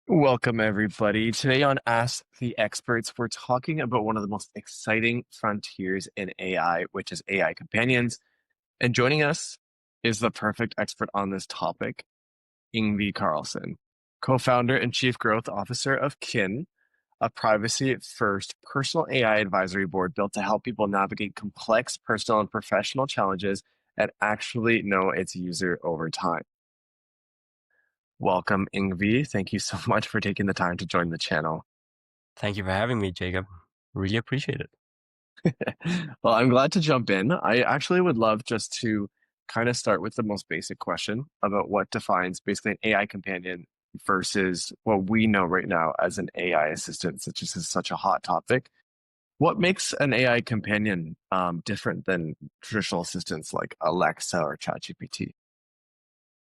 Welcome, everybody. Today on Ask the Experts, we're talking about one of the most exciting frontiers in AI, which is AI companions. And joining us is the perfect expert on this topic, Yngvi Karlson, co-founder and chief growth officer of Kin, a privacy-first personal AI advisory board built to help people navigate complex personal and professional challenges and actually know its user over time. Welcome, Yngvi. Thank you so much for taking the time to join the channel. Thank you for having me, Jacob. Really appreciate it. Well, I'm glad to jump in. I actually would love just to kind of start with the most basic question about what defines basically an AI companion versus what we know right now as an AI assistant, such as is such a hot topic. What makes an AI companion different than traditional assistants like Alexa or ChatGPT?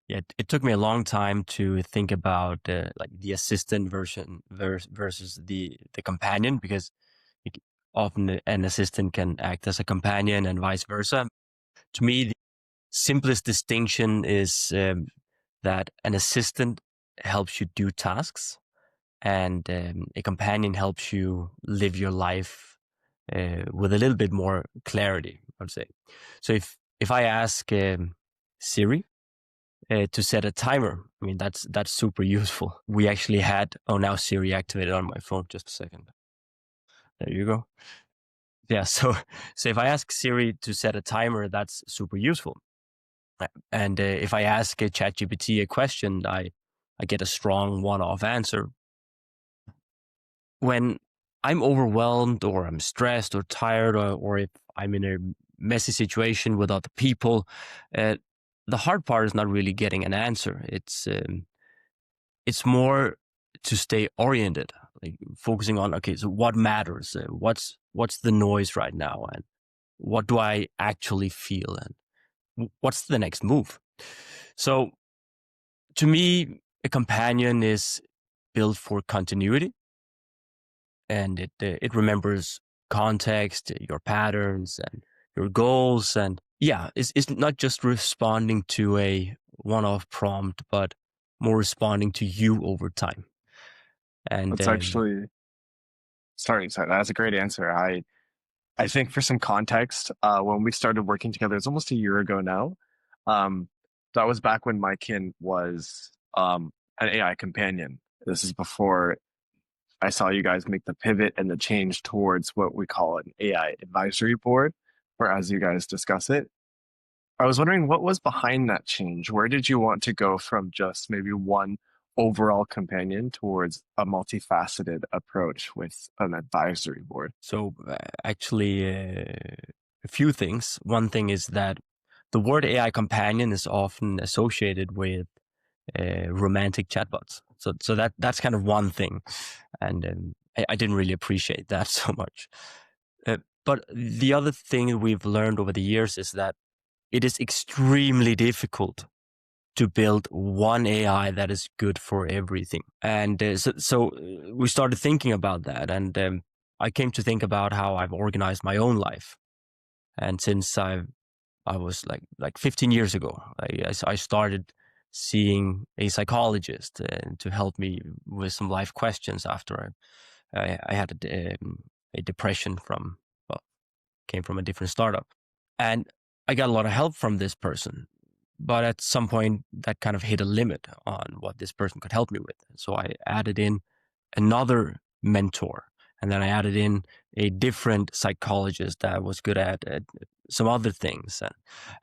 Yeah, it took me a long time to think about like the assistant version versus the companion because it, often an assistant can act as a companion and vice versa. To me, the simplest distinction is that an assistant helps you do tasks, and a companion helps you live your life with a little bit more clarity, I would say. So if I ask Siri to set a timer, I mean that's super useful. We actually had now Siri activated on my phone. Just a second. There you go. Yeah. So if I ask Siri to set a timer, that's super useful. And if I ask ChatGPT a question, I get a strong one-off answer. When I'm overwhelmed or I'm stressed or tired or if I'm in a messy situation with other people, uh, the hard part is not really getting an answer. It's more to stay oriented, like focusing on, okay, so what matters? What's the noise right now? And what do I actually feel? And what's the next move? So to me, a companion is built for continuity, and it remembers context, your patterns, and your goals, and yeah, it's not just responding to a one-off prompt, but more responding to you over time. And That's actually, sorry, that's a great answer. I think for some context, when we started working together, it's almost a year ago now. Um, that was back when my kin was an AI companion. This is before I saw you guys make the pivot and the change towards what we call an AI advisory board, or as you guys discuss it. I was wondering what was behind that change. Where did you want to go from just maybe one overall companion towards a multifaceted approach with an advisory board? so actually, a few things. One thing is that the word AI companion is often associated with romantic chatbots. So that's kind of one thing, and I didn't really appreciate that so much. But the other thing we've learned over the years is that it is extremely difficult to build one AI that is good for everything. And we started thinking about that, and I came to think about how I've organized my own life. And since I was like 15 years ago, I started seeing a psychologist to help me with some life questions after I had a depression from, well, came from a different startup. And I got a lot of help from this person. But at some point, that kind of hit a limit on what this person could help me with. So I added in another mentor. And then I added in a different psychologist that was good at some other things.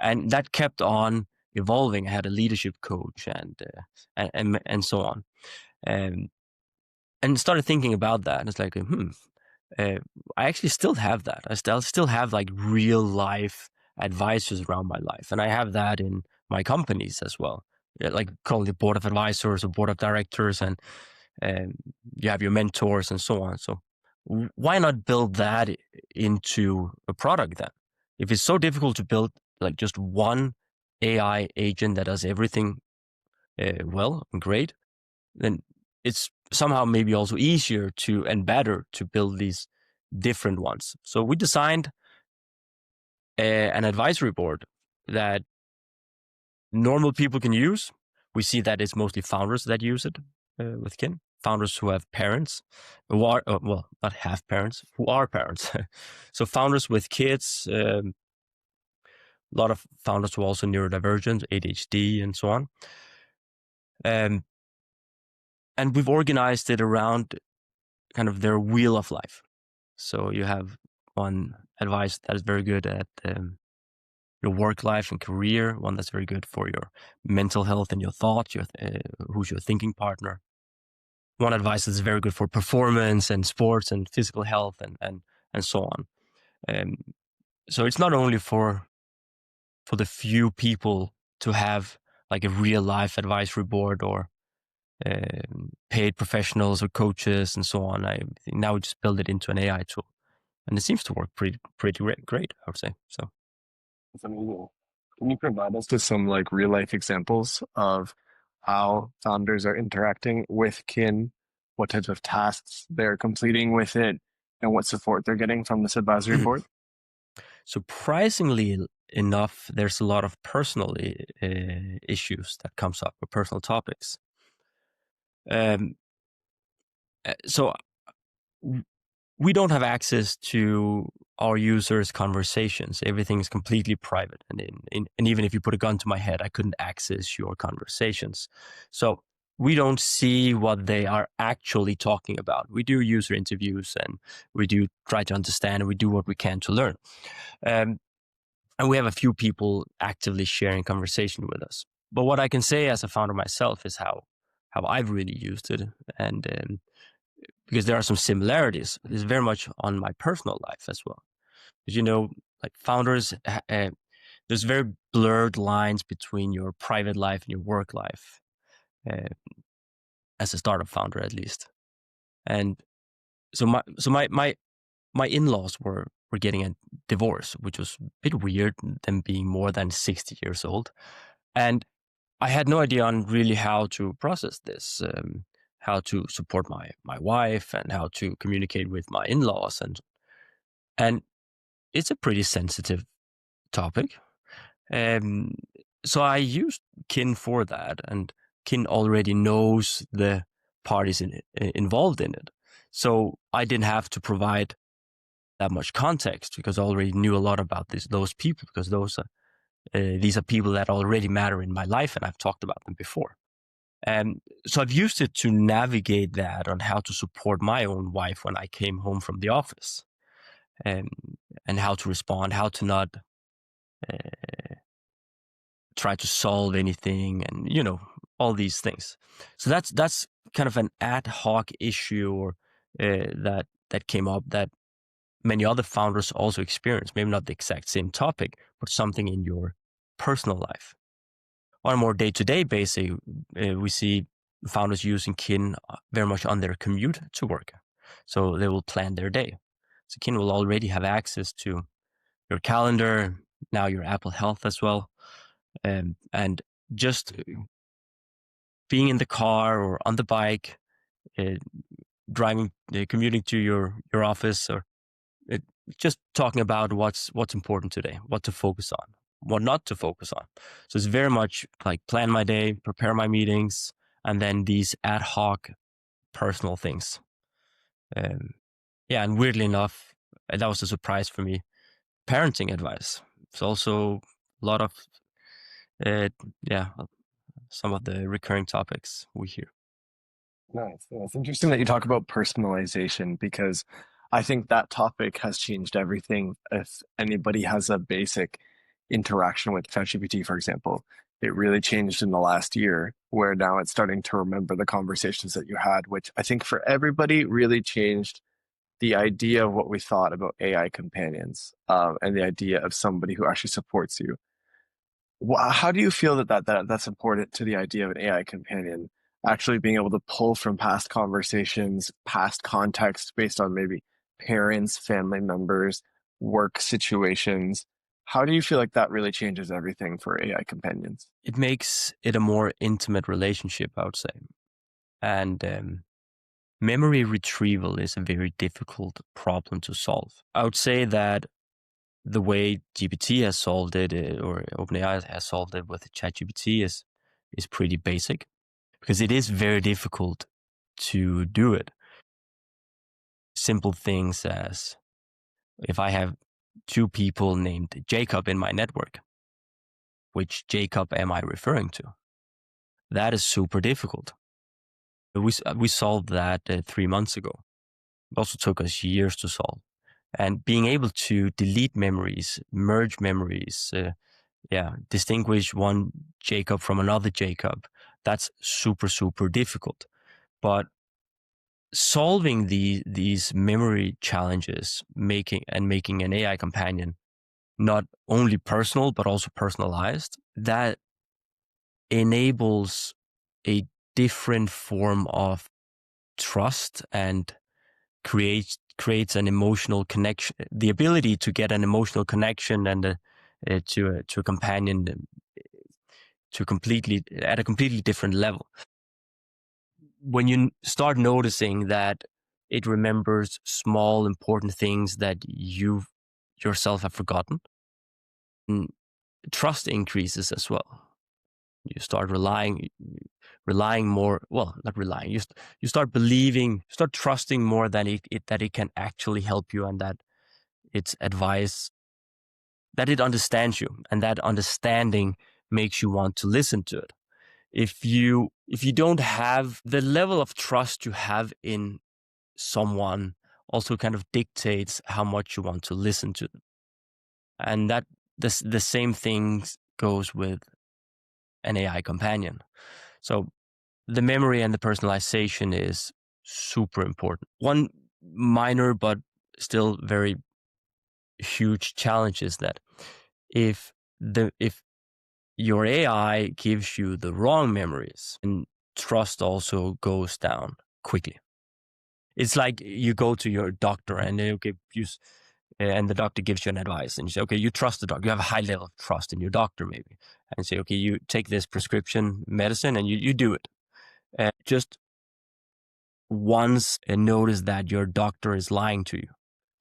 And that kept on evolving. I had a leadership coach and so on. And, and started thinking about that. And it's like, uh, I actually still have that. I still have like real life advisors around my life, and I have that in my companies as well. Yeah, like call it board of advisors or board of directors, and you have your mentors and so on. So why not build that into a product then? If it's so difficult to build like just one AI agent that does everything well and great, then it's somehow maybe also easier to and better to build these different ones. So we designed an advisory board that normal people can use. We see that it's mostly founders that use it with Kin. founders who have parents, who are well, not have parents, who are parents. So founders with kids, a lot of founders who are also neurodivergent, ADHD, and so on. And we've organized it around kind of their wheel of life. So you have one advice that is very good at your work life and career, one that's very good for your mental health and your thoughts, who's your thinking partner. One advice that's very good for performance and sports and physical health and so on. So it's not only for the few people to have like a real life advisory board or paid professionals or coaches and so on. I think now we just build it into an AI tool, and it seems to work pretty great, I would say. So That's amazing. Can you provide us with some like real life examples of how founders are interacting with kin, what types of tasks they're completing with it, and what support they're getting from this advisory board? surprisingly enough, there's a lot of personal issues that comes up, or personal topics. So we don't have access to our users' conversations. Everything is completely private, and even if you put a gun to my head, I couldn't access your conversations. So we don't see what they are actually talking about. We do user interviews, and we do try to understand, and we do what we can to learn. And we have a few people actively sharing conversation with us. But what I can say as a founder myself is how I've really used it, and because there are some similarities. It's very much on my personal life as well. Because, like founders, there's very blurred lines between your private life and your work life, uh, as a startup founder, at least. And so my in-laws were getting a divorce, which was a bit weird, them being more than 60 years old. And I had no idea on really how to process this, how to support my wife, and how to communicate with my in-laws, and it's a pretty sensitive topic. Um, so I used Kin for that, and Kin already knows the parties involved in it. So I didn't have to provide that much context because I already knew a lot about those people, because these are people that already matter in my life, and I've talked about them before. So I've used it to navigate that on how to support my own wife when I came home from the office, and how to respond, how to not try to solve anything, and all these things. So that's kind of an ad hoc issue, or that came up that many other founders also experience. Maybe not the exact same topic, but something in your personal life. On a more day-to-day basis, we see founders using Kin very much on their commute to work. So they will plan their day. So Kin will already have access to your calendar, now your Apple Health as well. And just being in the car or on the bike, driving, commuting to your office, or just talking about what's important today, what to focus on, what not to focus on. So it's very much like plan my day, prepare my meetings, and then these ad hoc personal things. Yeah, and weirdly enough, that was a surprise for me. Parenting advice. It's also a lot of, yeah, some of the recurring topics we hear. Nice. Yeah, it's interesting that you talk about personalization, because I think that topic has changed everything. If anybody has a basic interaction with ChatGPT, for example, it really changed in the last year, where now it's starting to remember the conversations that you had, which I think for everybody really changed the idea of what we thought about AI companions, and the idea of somebody who actually supports you. How do you feel that's important to the idea of an AI companion actually being able to pull from past conversations, past context based on maybe parents, family members, work situations? How do you feel like that really changes everything for AI companions? It makes it a more intimate relationship, I would say. And memory retrieval is a very difficult problem to solve. I would say that the way GPT has solved it, or OpenAI has solved it with ChatGPT, is pretty basic, because it is very difficult to do it. Simple things as if I have two people named Jacob in my network, which Jacob am I referring to? That is super difficult. We solved that 3 months ago. It also took us years to solve. And being able to delete memories, merge memories, distinguish one Jacob from another Jacob, that's super, super difficult. But solving these memory challenges, making an AI companion not only personal but also personalized, that enables a different form of trust and creates an emotional connection, the ability to get an emotional connection and to a companion to completely at a completely different level. When you start noticing that it remembers small important things that you yourself have forgotten, trust increases as well. You start relying more. Well, not relying. You start believing, start trusting more that it can actually help you, and that its advice, that it understands you, and that understanding makes you want to listen to it. If you don't have the level of trust you have in someone, also kind of dictates how much you want to listen to them. And that the same thing goes with an AI companion. So the memory and the personalization is super important. One minor but still very huge challenge is that if your AI gives you the wrong memories, and trust also goes down quickly. It's like you go to your doctor and and the doctor gives you an advice, and you say, okay, you trust the doctor. You have a high level of trust in your doctor, maybe, and say, okay, you take this prescription medicine and you do it. Just once and notice that your doctor is lying to you,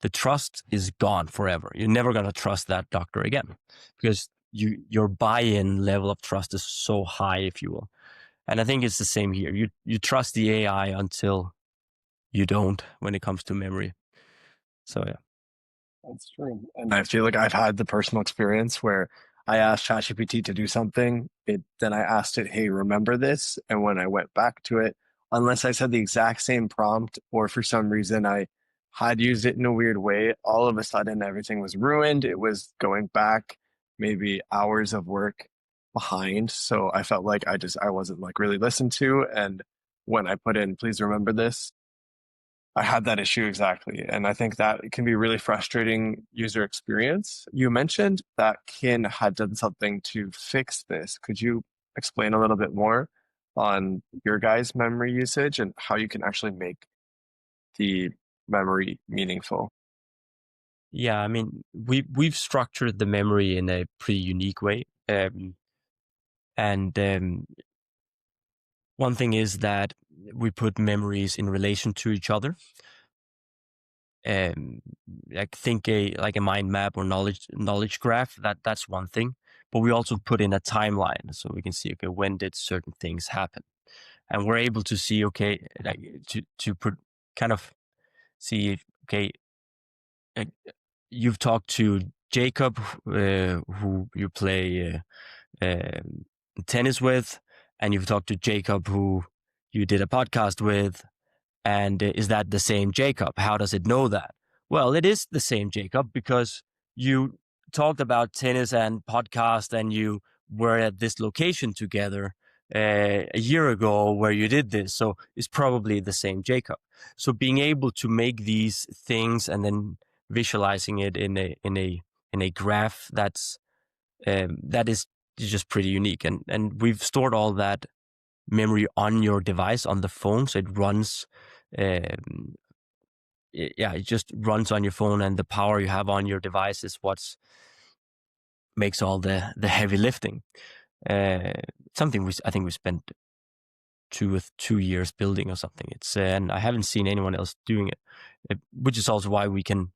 the trust is gone forever. You're never going to trust that doctor again, because your buy-in level of trust is so high, if you will. And I think it's the same here. You trust the AI until you don't when it comes to memory. So yeah. That's true. And I feel like I've had the personal experience where I asked ChatGPT to do something, then I asked it, hey, remember this? And when I went back to it, unless I said the exact same prompt or for some reason I had used it in a weird way, all of a sudden everything was ruined. It was going back maybe hours of work behind. So I felt like I wasn't like really listened to. And when I put in, please remember this, I had that issue exactly. And I think that it can be really frustrating user experience. You mentioned that Kin had done something to fix this. Could you explain a little bit more on your guys' memory usage and how you can actually make the memory meaningful? Yeah, I mean, we've structured the memory in a pretty unique way. And one thing is that we put memories in relation to each other. Um, like think like a mind map or knowledge graph. That's one thing. But we also put in a timeline, so we can see, okay, when did certain things happen, and we're able to see, okay, like to put kind of see if, okay, uh, you've talked to Jacob, who you play tennis with, and you've talked to Jacob, who you did a podcast with. And is that the same Jacob? How does it know that? Well, it is the same Jacob because you talked about tennis and podcast, and you were at this location together a year ago where you did this. So it's probably the same Jacob. So being able to make these things and then visualizing it in a graph, that is just pretty unique. And we've stored all that memory on your device, on the phone, so it runs. It just runs on your phone, and the power you have on your device is what makes all the heavy lifting. Uh, Something I think we spent 2 years building or something. It's and I haven't seen anyone else doing it, which is also why we can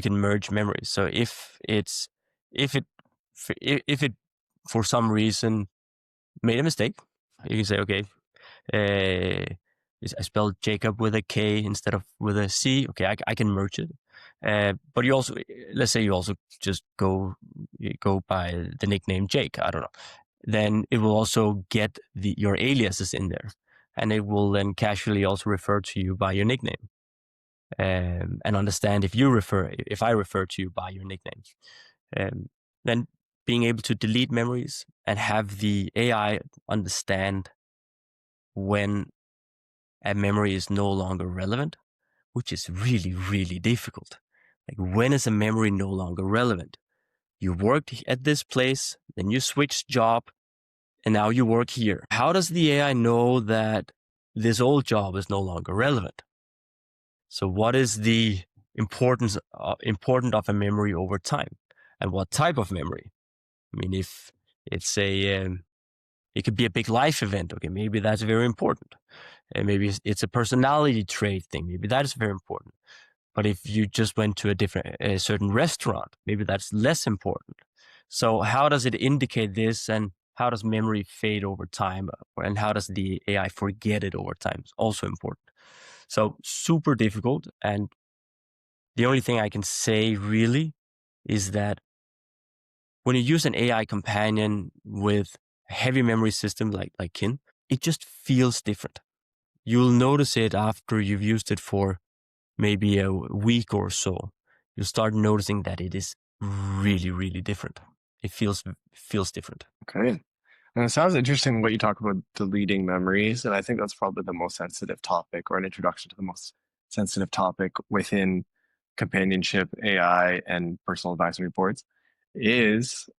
merge memories. So if it if it for some reason made a mistake, you can say, okay, I spelled Jacob with a K instead of with a C. Okay, I can merge it. But you also, let's say you also just go by the nickname Jake. I don't know. Then it will also get your aliases in there, and it will then casually also refer to you by your nickname, and understand if I refer to you by your nickname. Then being able to delete memories and have the AI understand when a memory is no longer relevant, which is really, really difficult. Like, when is a memory no longer relevant? You worked at this place, then you switched job, and now you work here. How does the AI know that this old job is no longer relevant? So what is the importance important of a memory over time, and what type of memory? I mean, if it's it could be a big life event. Okay, maybe that's very important. And maybe it's a personality trait thing. Maybe that is very important. But if you just went to a certain restaurant, maybe that's less important. So how does it indicate this, and how does memory fade over time, and how does the AI forget it over time? It's also important. So super difficult. And the only thing I can say really is that when you use an AI companion with a heavy memory system like Kin, it just feels different. You'll notice it after you've used it for maybe a week or so. You'll start noticing that it is really, really different. It feels different. Okay. And it sounds interesting what you talk about deleting memories. And I think that's probably the most sensitive topic, or an introduction to the most sensitive topic within companionship, AI, and personal advisory boards is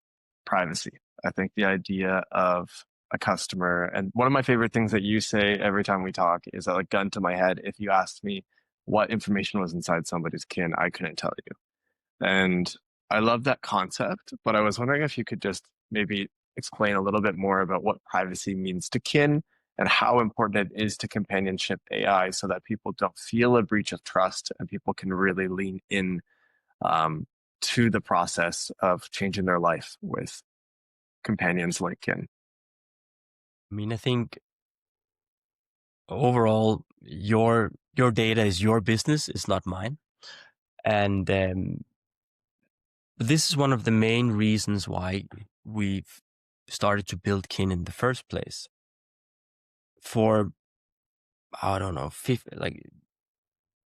privacy. I think the idea of a customer, and one of my favorite things that you say every time we talk is that, like, gun to my head, if you asked me what information was inside somebody's kin, I couldn't tell you. And I love that concept, but I was wondering if you could just maybe explain a little bit more about what privacy means to kin and how important it is to companionship AI, so that people don't feel a breach of trust and people can really lean in um, to the process of changing their life with companions like kin. I mean, I think overall, your data is your business, it's not mine. And this is one of the main reasons why we've started to build Kin in the first place. For, I don't know, like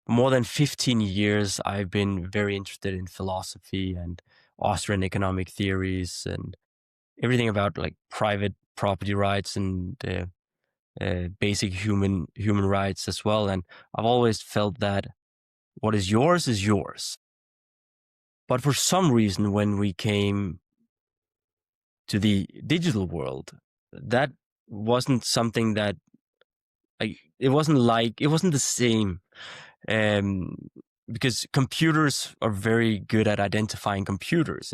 more than 15 years, I've been very interested in philosophy and Austrian economic theories and everything about like private property rights and basic human rights as well. And I've always felt that what is yours is yours. But for some reason, when we came to the digital world, that wasn't something that it wasn't the same. Because computers are very good at identifying computers.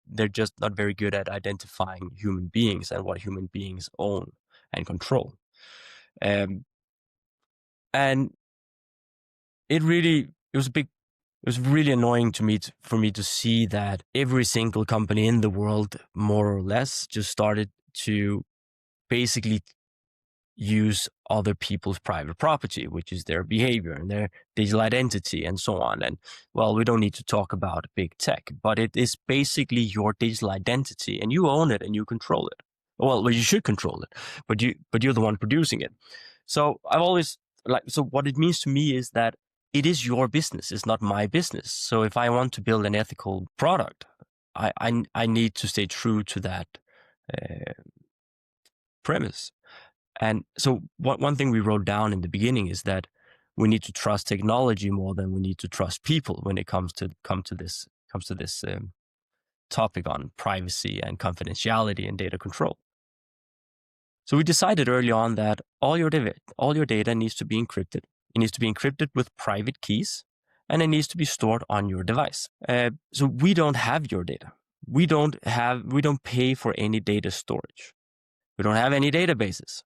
They're just not very good at identifying human beings and what human beings own and control. Um, and it was really annoying to me for me to see that every single company in the world, more or less, just started to basically use other people's private property, which is their behavior and their digital identity and so on. And well, we don't need to talk about big tech, but it is basically your digital identity, and you own it and you control it. Well, you should control it, but you're the one producing it. So I've always so what it means to me is that it is your business. It's not my business. So if I want to build an ethical product, I need to stay true to that uh, premise. And so one thing we wrote down in the beginning is that we need to trust technology more than we need to trust people when it comes to this topic on privacy and confidentiality and data control. So we decided early on that all your data needs to be encrypted. It needs to be encrypted with private keys, and it needs to be stored on your device. So we don't have your data. We don't pay for any data storage. We don't have any databases.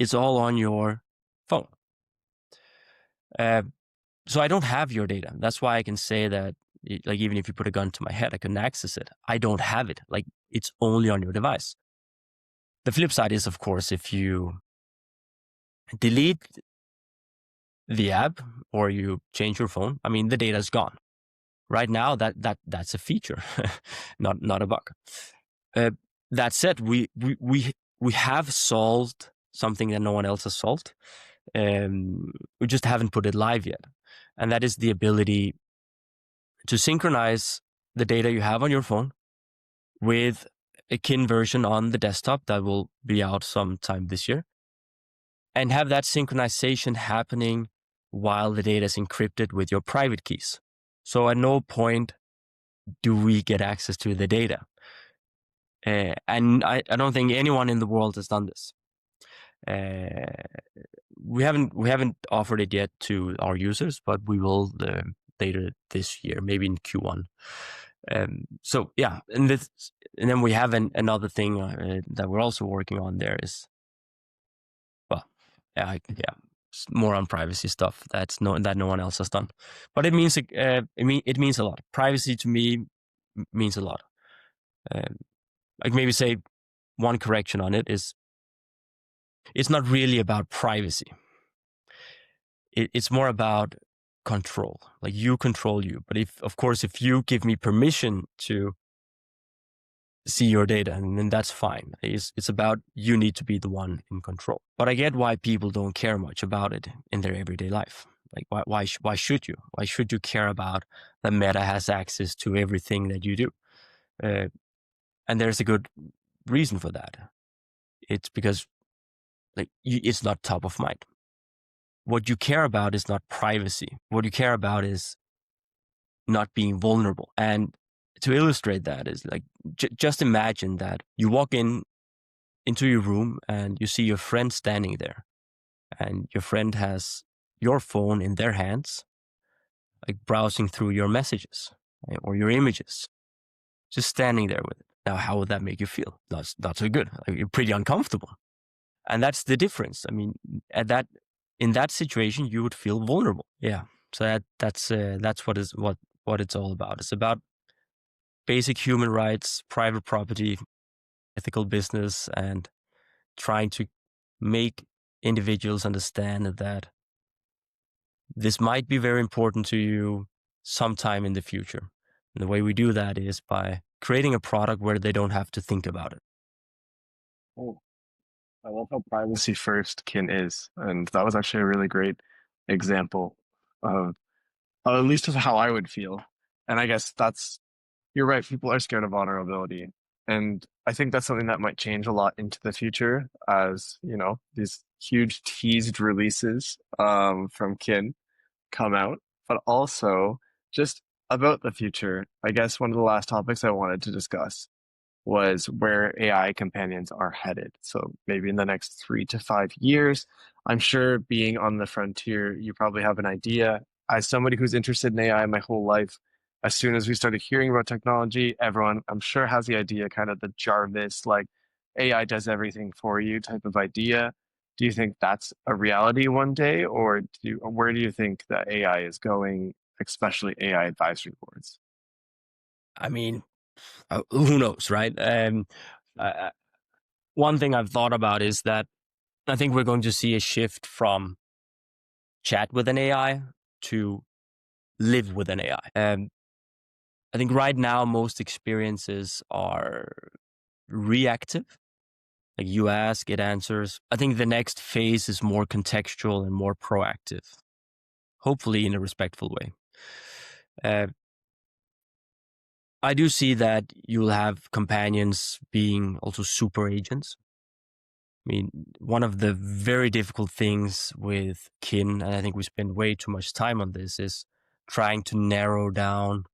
It's all on your phone. So I don't have your data. That's why I can say that, like, even if you put a gun to my head, I can access it. I don't have it. Like, it's only on your device. The flip side is, of course, if you delete the app or you change your phone, I mean, the data is gone. Right now, that's a feature, not a bug. Uh, that said, we have solved something that no one else has solved. We just haven't put it live yet, and that is the ability to synchronize the data you have on your phone with a kin version on the desktop that will be out sometime this year, and have that synchronization happening while the data is encrypted with your private keys. So at no point do we get access to the data. And I don't think anyone in the world has done this. We haven't offered it yet to our users, but we will later this year, maybe in Q1. So yeah, and then we have another thing that we're also working on. There is, well, yeah, more on privacy stuff that no one else has done, but it means it means a lot. Privacy to me means a lot. Like maybe say one correction on it is it's not really about privacy. It's more about control. Like you control you. But if you give me permission to see your data, and then that's fine. It's about you need to be the one in control. But I get why people don't care much about it in their everyday life. Like why should you? Why should you care about that Meta has access to everything that you do? And there's a good reason for that. It's because it's not top of mind. What you care about is not privacy. What you care about is not being vulnerable. And to illustrate that is like, just imagine that you walk into your room and you see your friend standing there, and your friend has your phone in their hands, like browsing through your messages, right, or your images, just standing there with it. Now, how would that make you feel? Not so good. Like, you're pretty uncomfortable. And that's the difference. I mean, in that situation, you would feel vulnerable. Yeah. So that's what it's all about. It's about basic human rights, private property, ethical business, and trying to make individuals understand that this might be very important to you sometime in the future. And the way we do that is by creating a product where they don't have to think about it. Oh, I love how privacy first kin is. And that was actually a really great example of, at least of how I would feel. And I guess you're right. People are scared of vulnerability. And I think that's something that might change a lot into the future as, these huge teased releases from Kin come out. But also, just about the future, I guess one of the last topics I wanted to discuss was where AI companions are headed. So maybe in the next 3 to 5 years, I'm sure being on the frontier, you probably have an idea. As somebody who's interested in AI my whole life, as soon as we started hearing about technology, everyone, I'm sure, has the idea, kind of the Jarvis, like AI does everything for you type of idea. Do you think that's a reality one day, or where do you think that AI is going, especially AI advisory boards? I mean, who knows, right? Uh, One thing I've thought about is that I think we're going to see a shift from chat with an AI to live with an AI. I think right now most experiences are reactive. Like you ask, it answers. I think the next phase is more contextual and more proactive, hopefully in a respectful way. Uh, I do see that you'll have companions being also super agents. I mean, one of the very difficult things with kin, and I think we spend way too much time on this, is trying to narrow down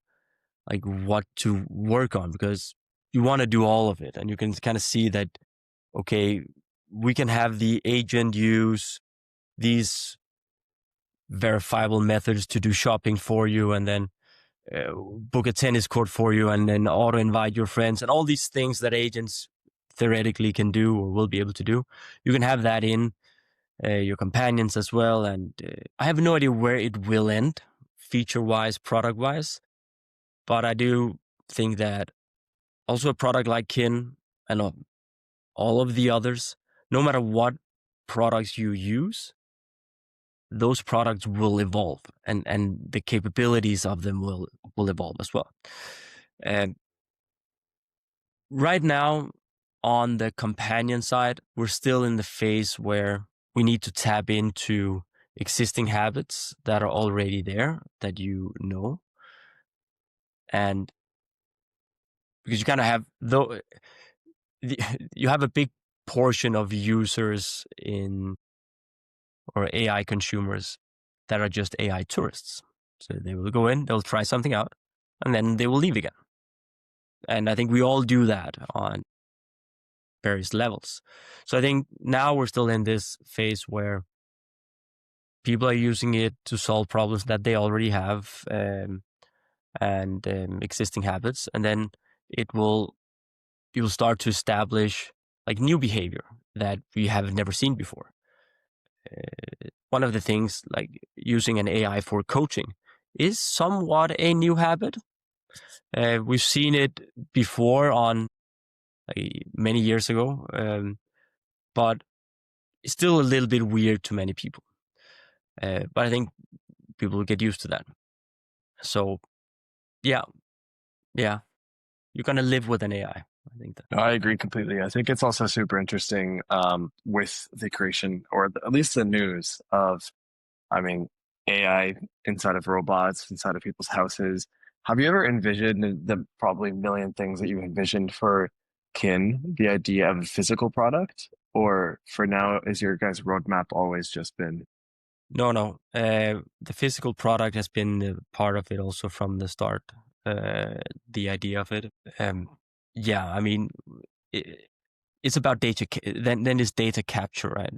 like what to work on, because you want to do all of it. And you can kind of see that, okay, we can have the agent use these verifiable methods to do shopping for you, and then book a tennis court for you, and then auto invite your friends, and all these things that agents theoretically can do or will be able to do. You can have that in your companions as well. And I have no idea where it will end, feature wise, product wise. But I do think that also a product like Kin and all of the others, no matter what products you use, those products will evolve, and the capabilities of them will evolve as well. And right now, on the companion side, we're still in the phase where we need to tap into existing habits that are already there that you know, and because you kind of have though you have a big portion of users in or AI consumers that are just AI tourists. So they will go in, they'll try something out, and then they will leave again. And I think we all do that on various levels. So I think now we're still in this phase where people are using it to solve problems that they already have, and existing habits, and then you will start to establish like new behavior that we have never seen before. One of the things, like using an AI for coaching, is somewhat a new habit. We've seen it before on many years ago, but it's still a little bit weird to many people. But I think people will get used to that. So yeah, you're gonna live with an AI. I think that. No, I agree completely. I think it's also super interesting with the creation, or at least the news of, I mean, AI inside of robots, inside of people's houses. Have you ever envisioned the probably million things that you envisioned for Kin, the idea of a physical product? Or for now, is your guys' roadmap always just been? No. The physical product has been part of it also from the start. The idea of it. Yeah, I mean, it, it's about data. Then it's data capture, right?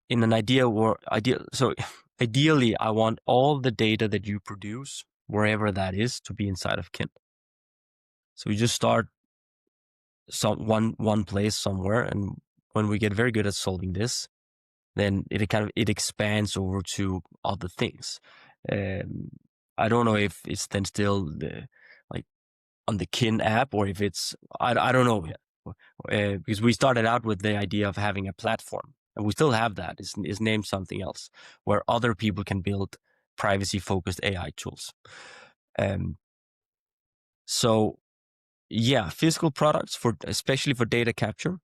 In an so ideally, I want all the data that you produce, wherever that is, to be inside of Kin. So we just start one place somewhere, and when we get very good at solving this, then it expands over to other things. I don't know if it's then still like on the Kin app, or if it's I don't know yet. Because we started out with the idea of having a platform, and we still have that. It's named something else, where other people can build privacy-focused AI tools. So yeah, physical products especially for data capture,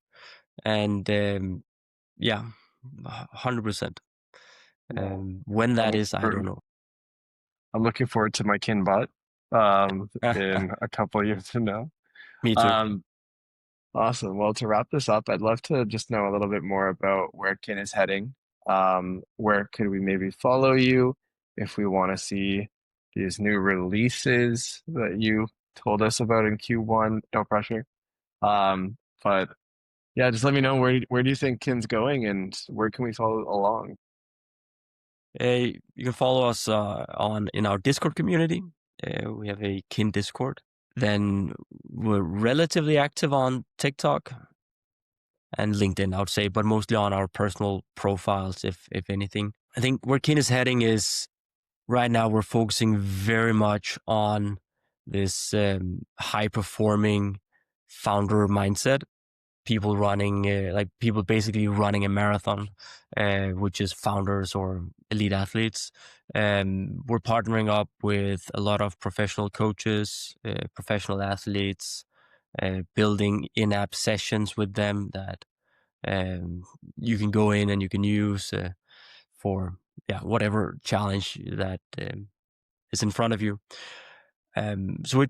and yeah, 100%. Yeah. When that I'm, is, I don't know. I'm looking forward to my Kin bot in a couple of years from now. Me too. Um, Awesome. Well, to wrap this up, I'd love to just know a little bit more about where Kin is heading. Where could we maybe follow you if we want to see these new releases that you told us about in Q1? No pressure. But yeah, just let me know where do you think Kin's going and where can we follow along? You can follow us in our Discord community. We have a Kin Discord. Then we're relatively active on TikTok and LinkedIn, I would say, but mostly on our personal profiles, if anything. I think where Kin is heading is right now we're focusing very much on this high performing founder mindset. People basically running a marathon, which is founders or elite athletes. We're partnering up with a lot of professional coaches, professional athletes, building in-app sessions with them that you can go in and you can use for whatever challenge that is in front of you. So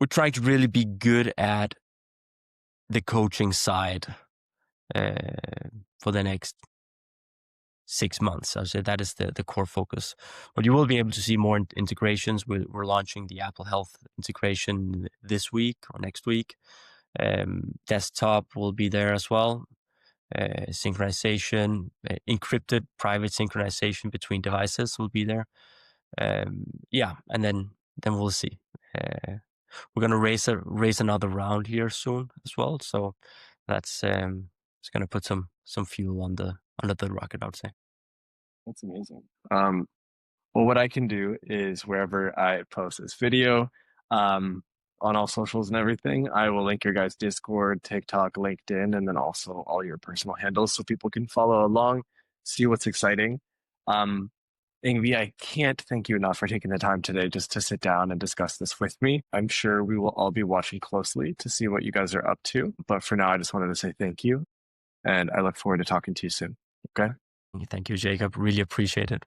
we're trying to really be good at the coaching side for the next 6 months. I'd say that is the core focus. But you will be able to see more integrations. We're launching the Apple Health integration this week or next week. Desktop will be there as well. Synchronization, encrypted private synchronization between devices will be there. And then we'll see. We're gonna raise another round here soon as well. So that's it's gonna put some fuel on under the rocket, I would say. That's amazing. Well, what I can do is wherever I post this video, on all socials and everything, I will link your guys' Discord, TikTok, LinkedIn, and then also all your personal handles so people can follow along, see what's exciting. Um, Yngvi, I can't thank you enough for taking the time today just to sit down and discuss this with me. I'm sure we will all be watching closely to see what you guys are up to. But for now, I just wanted to say thank you, and I look forward to talking to you soon. Okay? Thank you, Jacob. Really appreciate it.